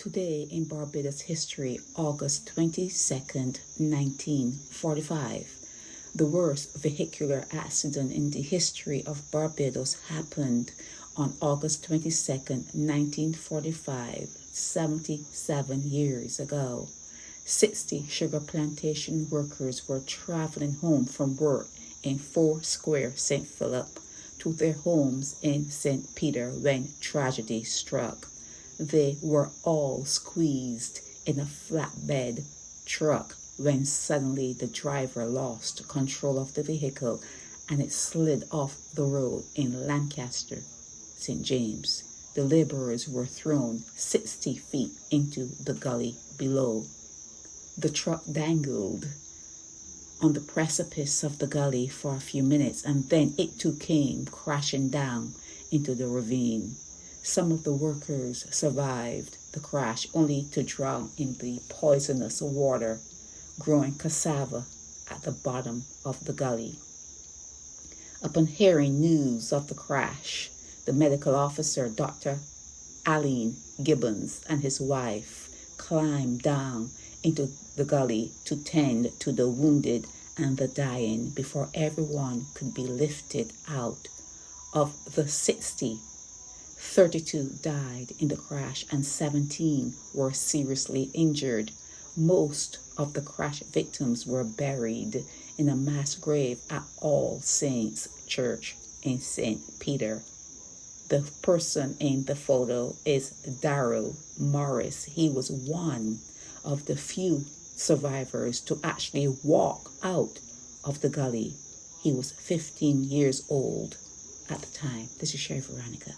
Today in Barbados history, August 22nd, 1945, the worst vehicular accident in the history of Barbados happened on August 22nd, 1945, 77 years ago. 60 sugar plantation workers were traveling home from work in 4 Square, St. Philip, to their homes in St. Peter when tragedy struck. They were all squeezed in a flatbed truck when suddenly the driver lost control of the vehicle and it slid off the road in Lancaster, St. James. The laborers were thrown 60 feet into the gully below. The truck dangled on the precipice of the gully for a few minutes, and then it too came crashing down into the ravine. Some of the workers survived the crash only to drown in the poisonous water growing cassava at the bottom of the gully. Upon hearing news of the crash, the medical officer, Dr. Aline Gibbons, and his wife climbed down into the gully to tend to the wounded and the dying before everyone could be lifted out. Of the 60, 32 died in the crash and 17 were seriously injured. Most of the crash victims were buried in a mass grave at All Saints Church in St. Peter. The person in the photo is Darrell Morris. He was one of the few survivors to actually walk out of the gully. He was 15 years old at the time. This is Sherry Veronica.